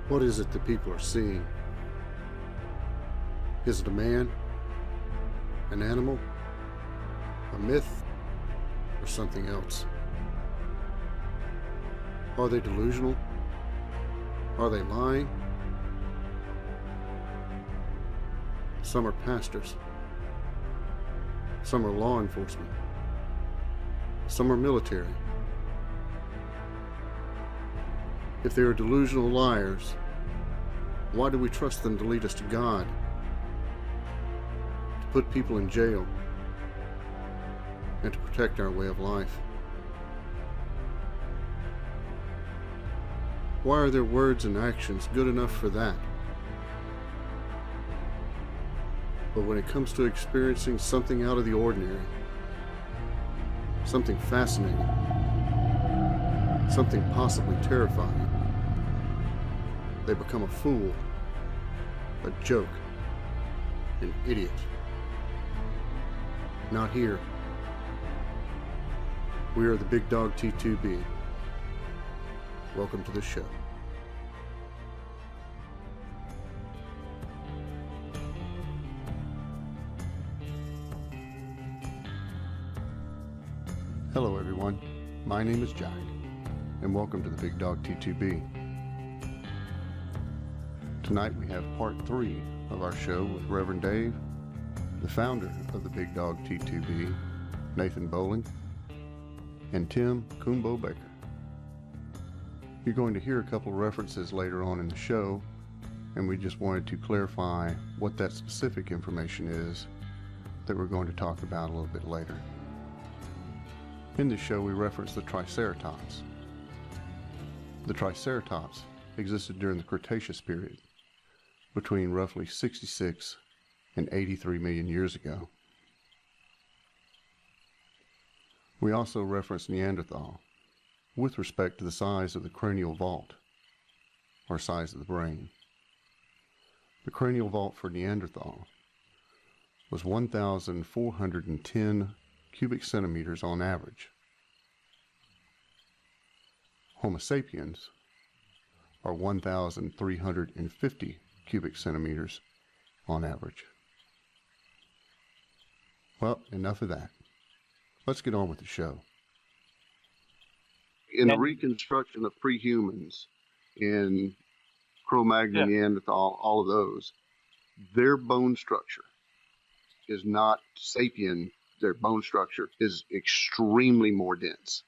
What is it that people are seeing? Is it a man? An animal? A myth? Or something else? Are they delusional? Are they lying? Some are pastors. Some are law enforcement. Some are military. If they are delusional liars, why do we trust them to lead us to God? To put people in jail and to protect our way of life? Why are their words and actions good enough for that? But when it comes to experiencing something out of the ordinary, something fascinating, something possibly terrifying, they become a fool, a joke, an idiot. Not here. We are the Big Dog T2B. Welcome to the show. Hello everyone, my name is Jack, and welcome to the Big Dog T2B. Tonight we have part 3 of our show with Reverend Dave, the founder of the Big Dog T2B, Nathan Bowling, and Tim Coonbo Baker. You're going to hear a couple references later on in the show, and we just wanted to clarify what that specific information is that we're going to talk about a little bit later. In this show, we reference the Triceratops. The Triceratops existed during the Cretaceous period, between roughly 66 and 83 million years ago. We also reference Neanderthal with respect to the size of the cranial vault, or size of the brain. The cranial vault for Neanderthal was 1,410 cubic centimeters on average. Homo sapiens are 1,350 cubic centimeters on average. Well, enough of that. Let's get on with the show. In the reconstruction of pre-humans in Cro-Magnon, Neanderthal, all of those, their bone structure is not sapien. Their bone structure is extremely more dense,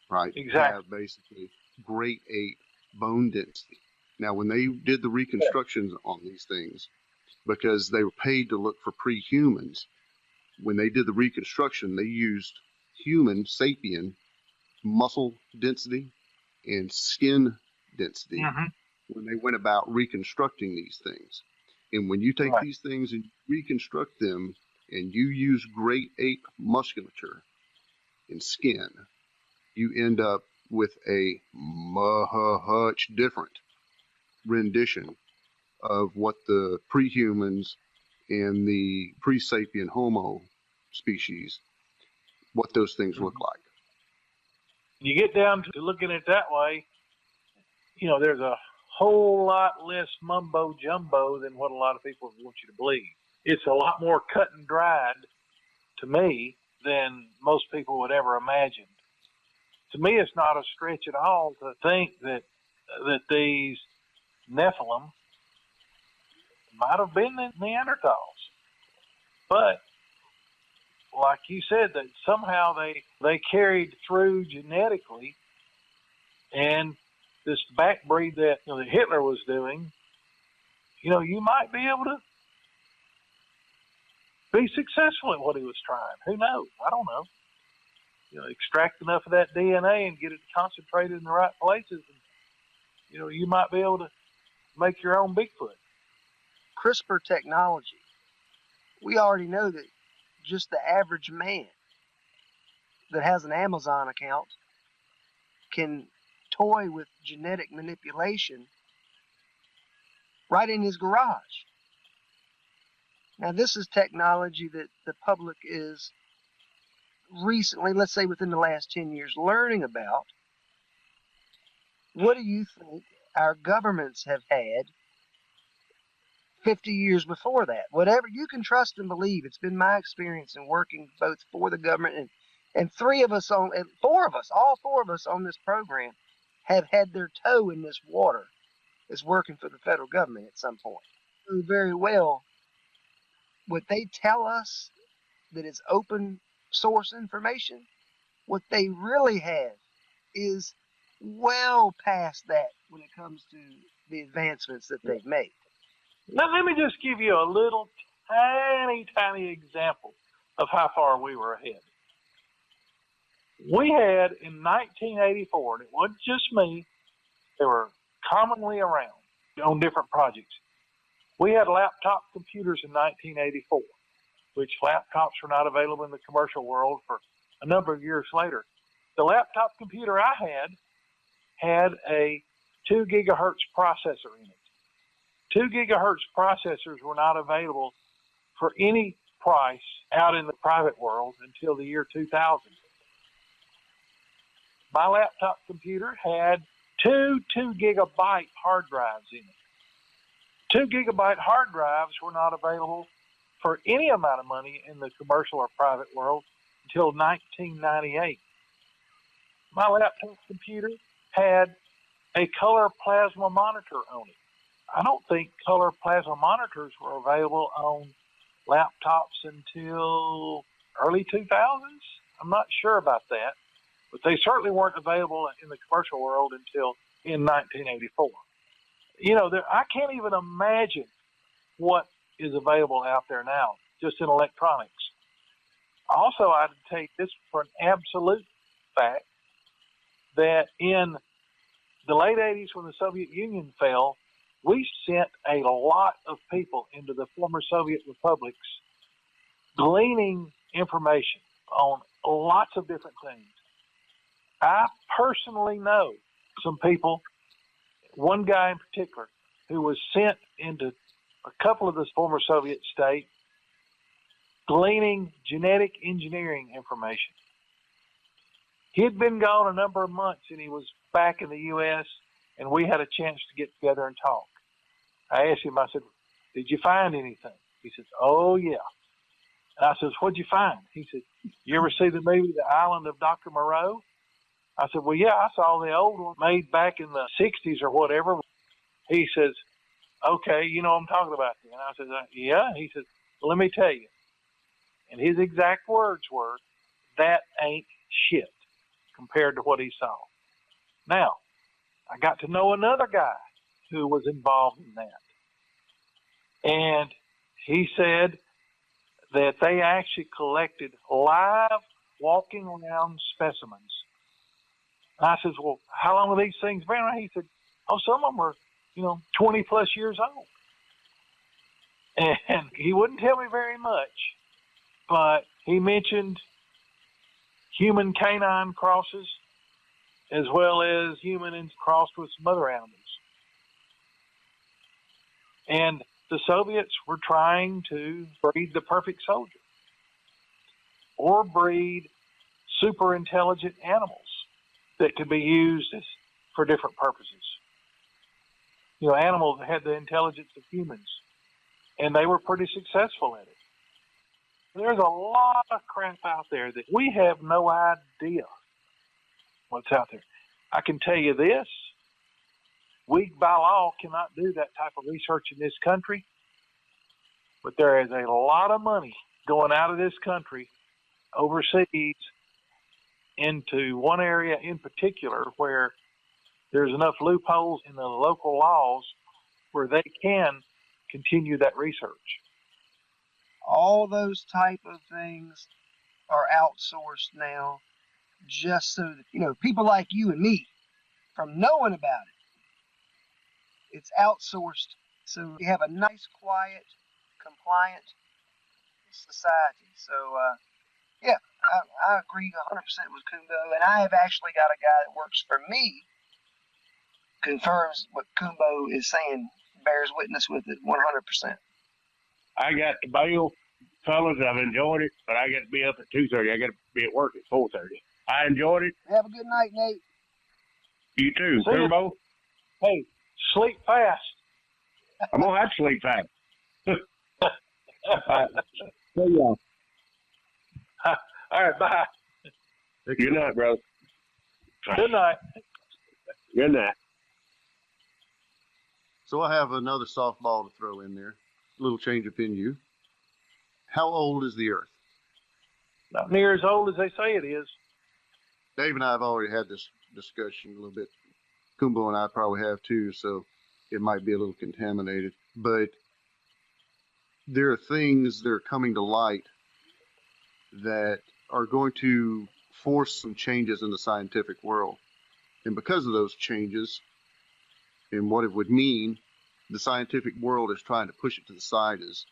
right? Exactly. They have basically great ape bone density. Now, when they did the reconstructions on these things, because they were paid to look for pre-humans, when they did the reconstruction, they used human sapien muscle density and skin density when they went about reconstructing these things. And when you take these things and reconstruct them, and you use great ape musculature and skin, you end up with a much different rendition of what the pre-humans and the pre-sapien Homo species, what those things look like. You get down to looking at it that way, you know, there's a whole lot less mumbo jumbo than what a lot of people want you to believe. It's a lot more cut and dried to me than most people would ever imagine. To me, it's not a stretch at all to think that these Nephilim might have been the Neanderthals. But, like you said, that somehow they carried through genetically, and this backbreed that, you know, that Hitler was doing, you know, you might be able to be successful at what he was trying. Who knows? I don't know. You know, extract enough of that DNA and get it concentrated in the right places, and, you know, you might be able to make your own Bigfoot. CRISPR technology. We already know that just the average man that has an Amazon account can toy with genetic manipulation right in his garage. Now, this is technology that the public is recently, let's say within the last 10 years, learning about. What do you think our governments have had 50 years before that. Whatever you can trust and believe, it's been my experience in working both for the government and all four of us on this program have had their toe in this water as working for the federal government at some point. So very well, what they tell us that is open source information, what they really have is well past that when it comes to the advancements that they've made. Now, let me just give you a little tiny example of how far we were ahead. We had in 1984, and it wasn't just me, they were commonly around on different projects. We had laptop computers in 1984, which laptops were not available in the commercial world for a number of years later. The laptop computer I had a 2 gigahertz processor in it. 2 gigahertz processors were not available for any price out in the private world until the year 2000. My laptop computer had two 2 gigabyte hard drives in it. 2 gigabyte hard drives were not available for any amount of money in the commercial or private world until 1998. My laptop computer had a color plasma monitor on it. I don't think color plasma monitors were available on laptops until early 2000s. I'm not sure about that, but they certainly weren't available in the commercial world until in 1984. You know, I can't even imagine what is available out there now, just in electronics. Also, I'd take this for an absolute fact that in the late 80s when the Soviet Union fell, we sent a lot of people into the former Soviet republics gleaning information on lots of different things. I personally know some people, one guy in particular, who was sent into a couple of the former Soviet states gleaning genetic engineering information. He had been gone a number of months and he was back in the U.S. and we had a chance to get together and talk. I asked him, I said, did you find anything? He says, oh, yeah. And I says, what'd you find? He said, you ever see the movie The Island of Dr. Moreau? I said, well, yeah, I saw the old one made back in the 60s or whatever. He says, okay, you know what I'm talking about. And I said, yeah. He says, well, let me tell you. And his exact words were, that ain't shit compared to what he saw. Now, I got to know another guy who was involved in that. And he said that they actually collected live walking around specimens. And I said, well, how long have these things been around? He said, oh, some of them are, 20 plus years old. And he wouldn't tell me very much, but he mentioned human canine crosses as well as human crossed with some other animals. And the Soviets were trying to breed the perfect soldier or breed super intelligent animals that could be used for different purposes. Animals that had the intelligence of humans, and they were pretty successful at it. There's a lot of crap out there that we have no idea what's out there. I can tell you this, we by law cannot do that type of research in this country, but there is a lot of money going out of this country overseas into one area in particular where there's enough loopholes in the local laws where they can continue that research. All those type of things are outsourced now just so that, people like you and me, from knowing about it, it's outsourced. So we have a nice, quiet, compliant society. So, yeah, I agree 100% with Coonbo. And I have actually got a guy that works for me, confirms what Coonbo is saying, bears witness with it 100%. I got the bail, fellas. I've enjoyed it, but I got to be up at 2:30. I got to be at work at 4:30. I enjoyed it. Have a good night, Nate. You too, Coonbo. Hey, Sleep fast. I'm gonna have to sleep fast. See y'all. All right, bye. Good night, brother. Good night. Good night. So I have another softball to throw in there. A little change of venue. How old is the Earth? Not near as old as they say it is. Dave and I have already had this discussion a little bit. Coonbo and I probably have too, so it might be a little contaminated. But there are things that are coming to light that are going to force some changes in the scientific world. And because of those changes and what it would mean, the scientific world is trying to push it to the side as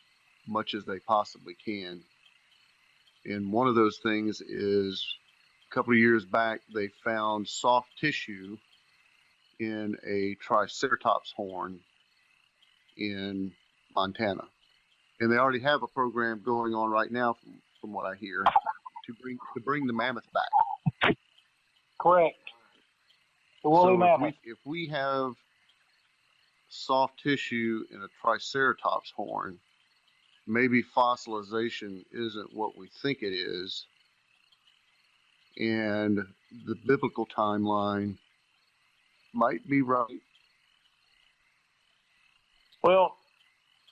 much as they possibly can. And one of those things is a couple of years back, they found soft tissue in a triceratops horn in Montana. And they already have a program going on right now, from what I hear, to bring the mammoth back. Correct. The woolly mammoth. If we have soft tissue in a triceratops horn, maybe fossilization isn't what we think it is, and the biblical timeline might be right. Well,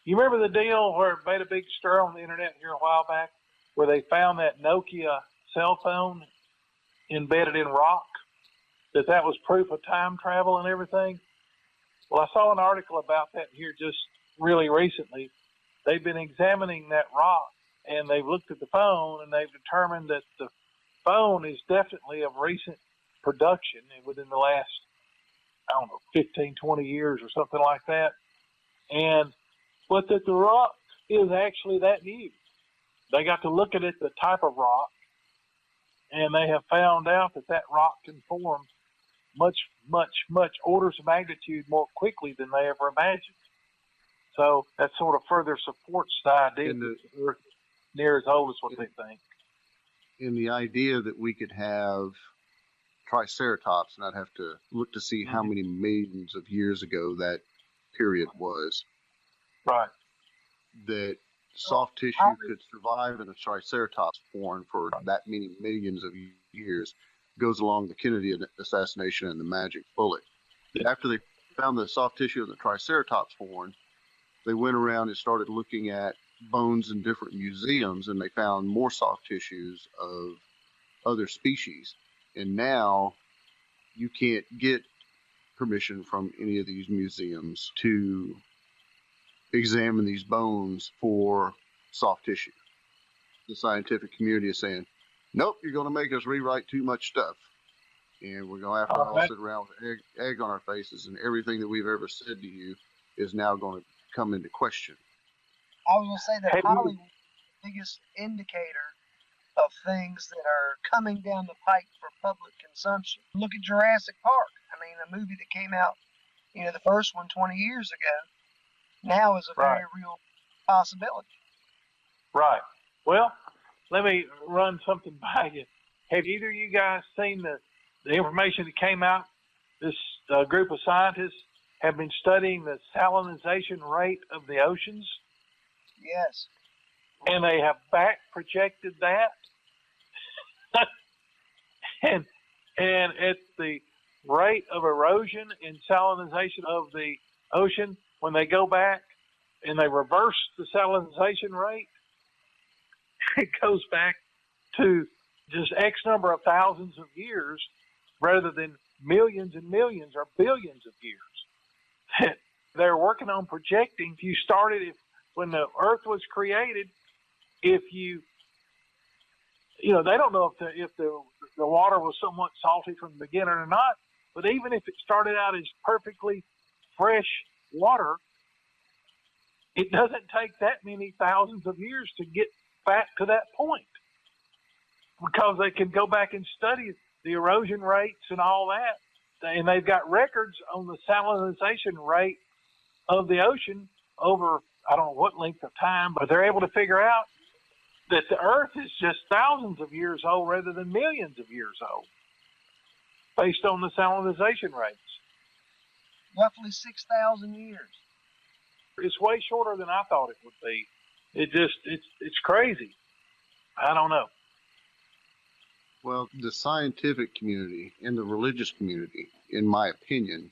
you remember the deal where it made a big stir on the internet here a while back, where they found that Nokia cell phone embedded in rock, that was proof of time travel and everything? Well, I saw an article about that here just really recently. They've been examining that rock, and they've looked at the phone, and they've determined that the phone is definitely of recent production and within the last, 15, 20 years or something like that. But that the rock is actually that new. They got to look at it, the type of rock, and they have found out that rock can form much, much, much orders of magnitude more quickly than they ever imagined. So that sort of further supports the idea that the Earth is near as old as what they think. In the idea that we could have triceratops, and I'd have to look to see how many millions of years ago that period was. Right. That soft tissue could survive in a triceratops form for that many millions of years goes along the Kennedy assassination and the magic bullet. After they found the soft tissue in the triceratops horn, they went around and started looking at bones in different museums, and they found more soft tissues of other species. And now you can't get permission from any of these museums to examine these bones for soft tissue. The scientific community is saying, nope, you're going to make us rewrite too much stuff. And we're going to have to all sit around with egg on our faces, and everything that we've ever said to you is now going to come into question. I was going to say that Hollywood is the biggest indicator of things that are coming down the pike for public consumption. Look at Jurassic Park. I mean, a movie that came out, the first one 20 years ago, now is a very real possibility. Right. Well, let me run something by you. Have either of you guys seen the information that came out? This group of scientists have been studying the salinization rate of the oceans. Yes. And they have back projected that. and at the rate of erosion and salinization of the ocean, when they go back and they reverse the salinization rate, it goes back to just X number of thousands of years rather than millions and millions or billions of years. They're working on projecting. If you started, when the Earth was created, if you they don't know if the water was somewhat salty from the beginning or not, but even if it started out as perfectly fresh water, it doesn't take that many thousands of years to get back to that point, because they can go back and study the erosion rates and all that, and they've got records on the salinization rate of the ocean over, I don't know what length of time, but they're able to figure out that the Earth is just thousands of years old rather than millions of years old, based on the salinization rates. roughly 6,000 years. It's way shorter than I thought it would be. It's crazy. I don't know. Well, the scientific community and the religious community, in my opinion,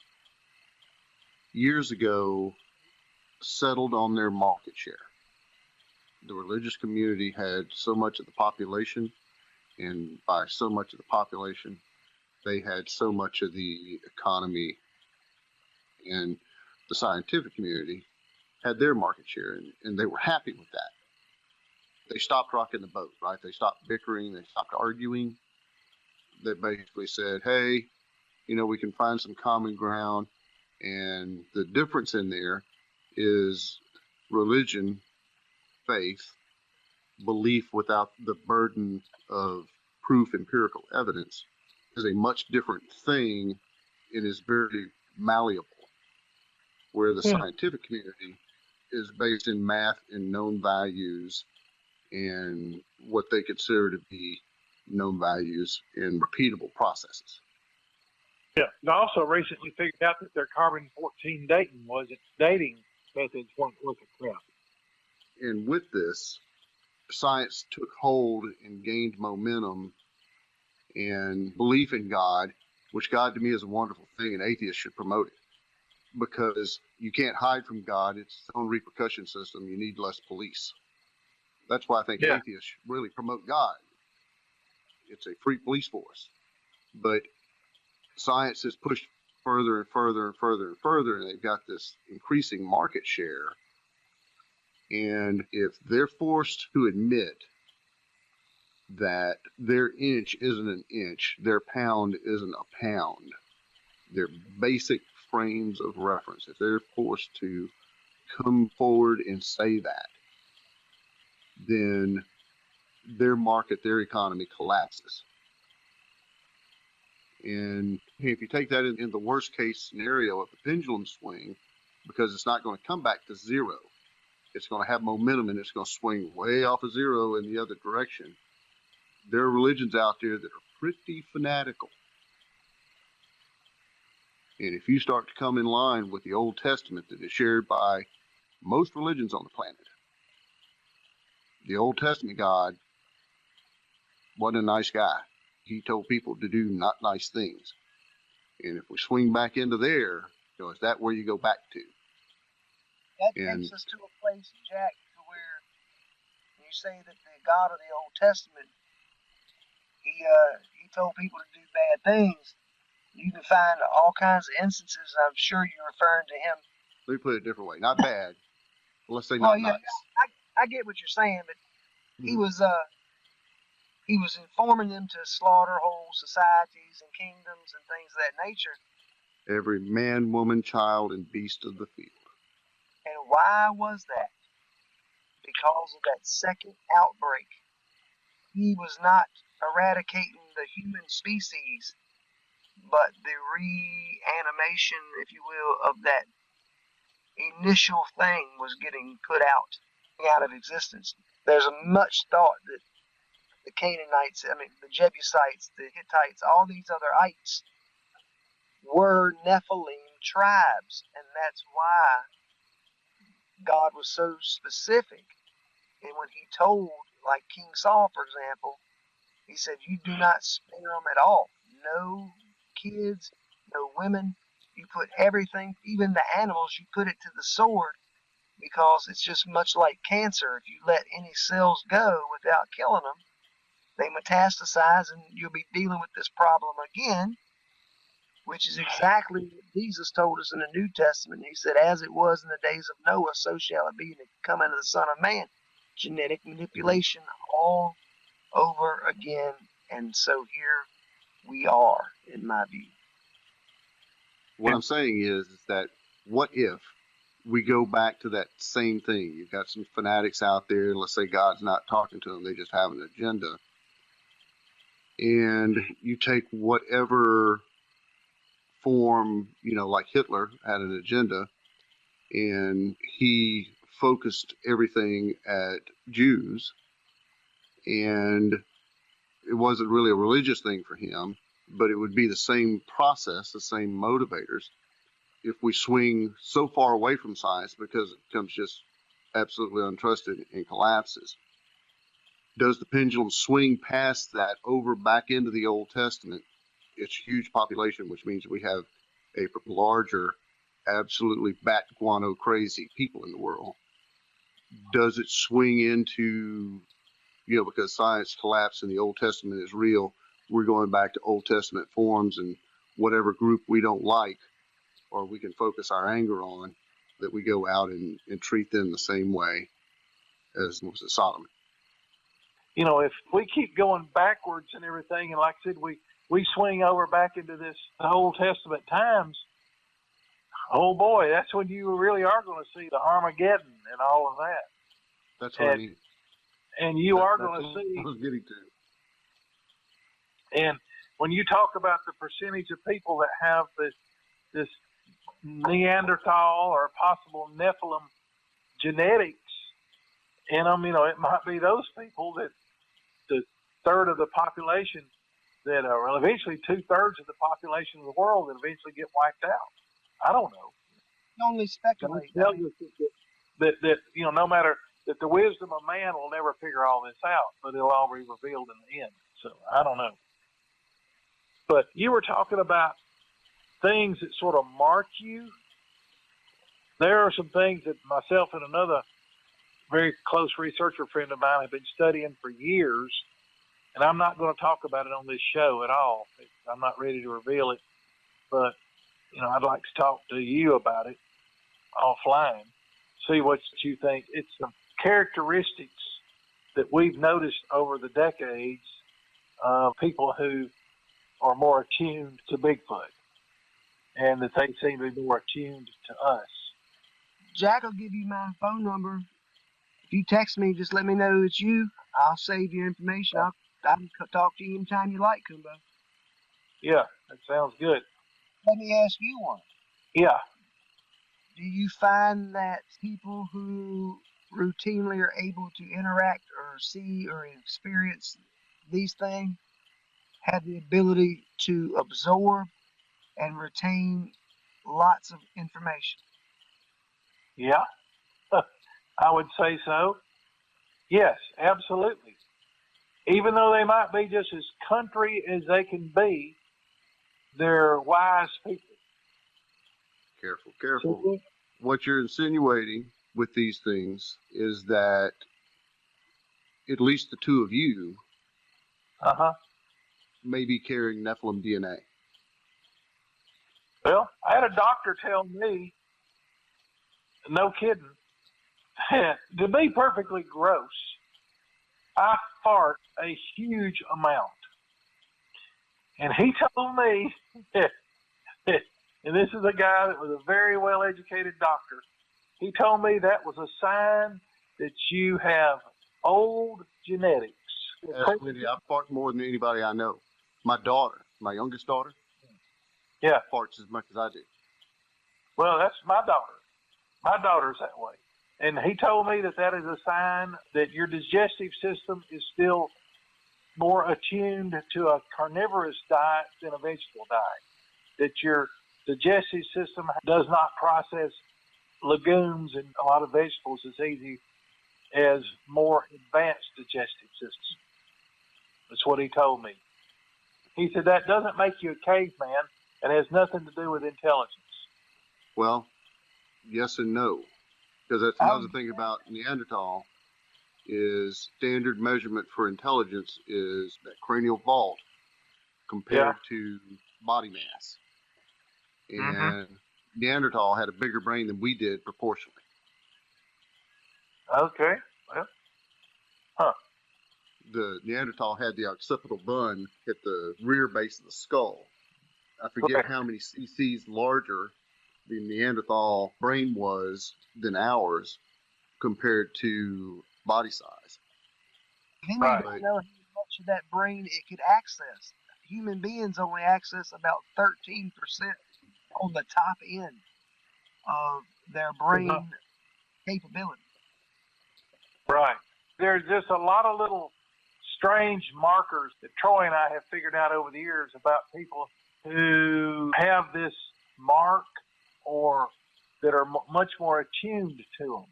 years ago settled on their market share. The religious community had so much of the population, and by so much of the population, they had so much of the economy, and the scientific community had their market share, and they were happy with that. They stopped rocking the boat, right? They stopped bickering, they stopped arguing. They basically said, hey, we can find some common ground, and the difference in there is religion, faith, belief without the burden of proof, empirical evidence, is a much different thing and is very malleable, where the scientific community is based in math and known values and what they consider to be known values and repeatable processes. Yeah. I also recently figured out that their carbon-14 dating methods weren't worth a crap. And with this, science took hold and gained momentum, and belief in God, which God to me is a wonderful thing, and atheists should promote it, because you can't hide from God. It's its own repercussion system. You need less police. That's why I think atheists should really promote God. It's a free police force. But science has pushed further and further and further and further, and they've got this increasing market share. And if they're forced to admit that their inch isn't an inch, their pound isn't a pound, their basic frames of reference, if they're forced to come forward and say that, then their market, their economy collapses. And if you take that in the worst case scenario of the pendulum swing, because it's not going to come back to zero, it's going to have momentum and it's going to swing way off of zero in the other direction. There are religions out there that are pretty fanatical. And if you start to come in line with the Old Testament that is shared by most religions on the planet, the Old Testament God wasn't a nice guy. He told people to do not nice things. And if we swing back into there, is that where you go back to? That takes us to a place, Jack, to where you say that the God of the Old Testament, he told people to do bad things. You can find all kinds of instances. I'm sure you're referring to him. Let me put it a different way. Not bad. Let's say not nice. I get what you're saying, but he was informing them to slaughter whole societies and kingdoms and things of that nature. Every man, woman, child, and beast of the field. And why was that? Because of that second outbreak. He was not eradicating the human species, but the reanimation, if you will, of that initial thing was getting put out of existence. There's much thought that the Canaanites, the Jebusites, the Hittites, all these other ites were Nephilim tribes, and that's why God was so specific. And when he told, like King Saul, for example, he said, you do not spare them at all. No kids, no women. You put everything, even the animals, you put it to the sword, because it's just much like cancer. If you let any cells go without killing them, they metastasize, and you'll be dealing with this problem again, which is exactly what Jesus told us in the New Testament. He said, as it was in the days of Noah, so shall it be in the coming of the Son of Man. Genetic manipulation all over again. And so here we are, in my view. What I'm saying is that what if we go back to that same thing? You've got some fanatics out there. Let's say God's not talking to them. They just have an agenda. And you take whatever form, like Hitler had an agenda, and he focused everything at Jews, and it wasn't really a religious thing for him, but it would be the same process, the same motivators. if we swing so far away from science because it becomes just absolutely untrusted and collapses, does the pendulum swing past that over back into the Old Testament? It's a huge population, which means we have a larger, absolutely bat guano crazy people in the world. Does it swing into, because science collapsed and the Old Testament is real, we're going back to Old Testament forms and whatever group we don't like, or we can focus our anger on, that we go out and treat them the same way as was it Solomon. If we keep going backwards and everything, and like I said, we swing over back into this Old Testament times, oh boy, that's when you really are going to see the Armageddon and all of that. That's what I mean. And you are going to see. I was getting to. And when you talk about the percentage of people that have this Neanderthal or possible Nephilim genetics in them, it might be those people that the third of the population that are, well, eventually 2/3 of the population of the world that eventually get wiped out. I don't know. Only speculate. That no matter that the wisdom of man will never figure all this out, but it'll all be revealed in the end. So I don't know. But you were talking about things that sort of mark you. There are some things that myself and another very close researcher friend of mine have been studying for years, and I'm not going to talk about it on this show at all. I'm not ready to reveal it, but I'd like to talk to you about it offline, see what you think. It's some characteristics that we've noticed over the decades of people who are more attuned to Bigfoot, and that they seem to be more attuned to us. Jack will give you my phone number. If you text me, just let me know it's you. I'll save your information. I can talk to you anytime you like, Coonbo. Yeah, that sounds good. Let me ask you one. Yeah. Do you find that people who routinely are able to interact or see or experience these things have the ability to absorb and retain lots of information? Yeah, I would say so. Yes, absolutely. Even though they might be just as country as they can be, they're wise people. Careful. What you're insinuating with these things is that at least the two of you may be carrying Nephilim DNA. Well, I had a doctor tell me, no kidding, to be perfectly gross, I fart a huge amount. And he told me, and this is a guy that was a very well-educated doctor, he told me that was a sign that you have old genetics. Absolutely, I fart more than anybody I know. My daughter, my youngest daughter, farts as much as I do. Well, that's my daughter. My daughter's that way. And he told me that is a sign that your digestive system is still more attuned to a carnivorous diet than a vegetable diet. That your digestive system does not process legumes and a lot of vegetables as easy as more advanced digestive systems. That's what he told me. He said that doesn't make you a caveman and has nothing to do with intelligence. Well, yes and no. Because that's another thing about Neanderthal is standard measurement for intelligence is that cranial vault compared to body mass. And Neanderthal had a bigger brain than we did proportionally. Okay. Well, The Neanderthal had the occipital bun at the rear base of the skull. I forget how many cc's larger the Neanderthal brain was than ours compared to body size. We don't know how much of that brain it could access. Human beings only access about 13% on the top end of their brain capability. Right. There's just a lot of little strange markers that Troy and I have figured out over the years about people who have this mark or that are much more attuned to them.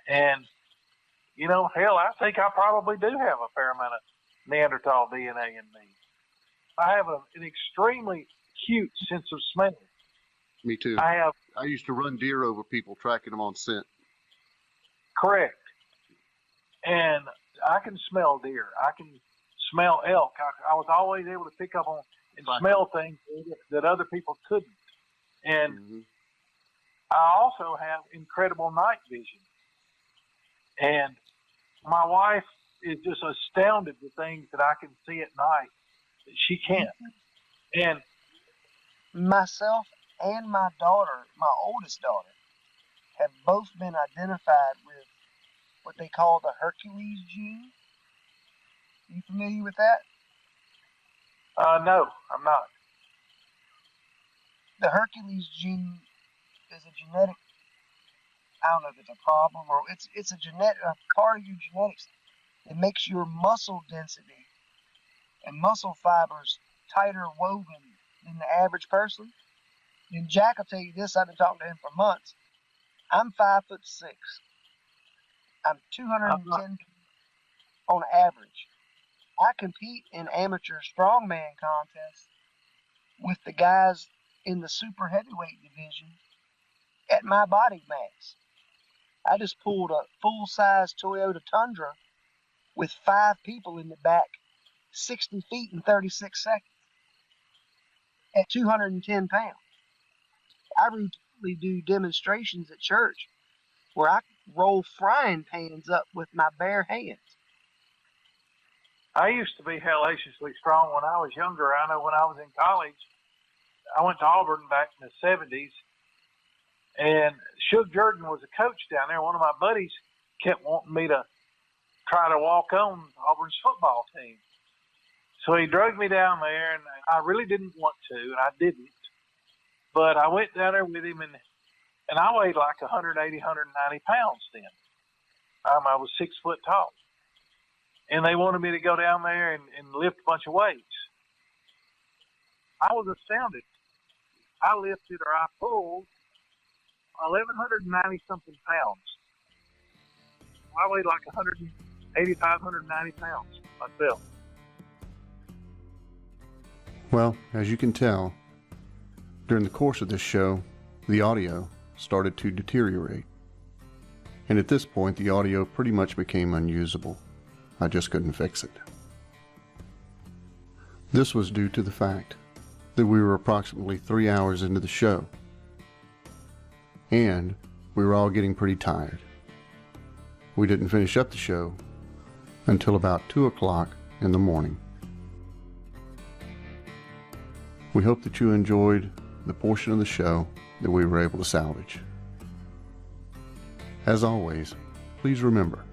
And, you know, hell, I think I probably do have a fair amount of Neanderthal DNA in me. I have an extremely acute sense of smell. Me too. I used to run deer over people, tracking them on scent. Correct. And I can smell deer. I can smell elk. I was always able to pick up on and smell things that other people couldn't. And I also have incredible night vision. And my wife is just astounded with things that I can see at night that she can't. And myself and my daughter, my oldest daughter, have both been identified with what they call the Hercules gene. You familiar with that? No, I'm not. The Hercules gene is a genetic, I don't know if it's a problem, or it's a part of your genetics. It makes your muscle density and muscle fibers tighter woven than the average person. And Jack will tell you this, I've been talking to him for months. I'm 5'6". I'm 210 on average. I compete in amateur strongman contests with the guys in the super heavyweight division at my body mass. I just pulled a full-size Toyota Tundra with 5 people in the back, 60 feet in 36 seconds at 210 pounds. I routinely do demonstrations at church where I roll frying pans up with my bare hands. I used to be hellaciously strong when I was younger. I know when I was in college, I went to Auburn back in the 70s, and Shug Jordan was a coach down there. One of my buddies kept wanting me to try to walk on Auburn's football team. So he drugged me down there, and I really didn't want to, and I didn't. But I went down there with him, and I weighed like 180, 190 pounds then. I was 6 foot tall. And they wanted me to go down there and lift a bunch of weights. I was astounded. I lifted, or I pulled 1,190 something pounds. I weighed like 185, 190 pounds myself. Well, as you can tell, during the course of this show, the audio started to deteriorate. And at this point, the audio pretty much became unusable. I just couldn't fix it. This was due to the fact that we were approximately 3 hours into the show, and we were all getting pretty tired. We didn't finish up the show until about 2 o'clock in the morning. We hope that you enjoyed the portion of the show that we were able to salvage. As always, please remember,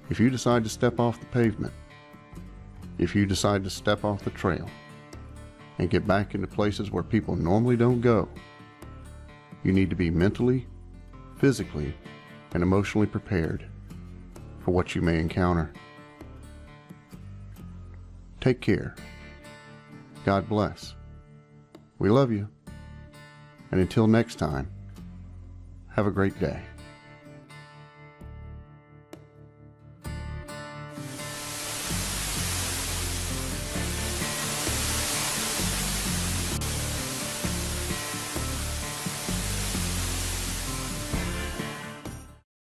if you decide to step off the pavement, if you decide to step off the trail and get back into places where people normally don't go, you need to be mentally, physically, and emotionally prepared for what you may encounter. Take care. God bless. We love you. And until next time, have a great day.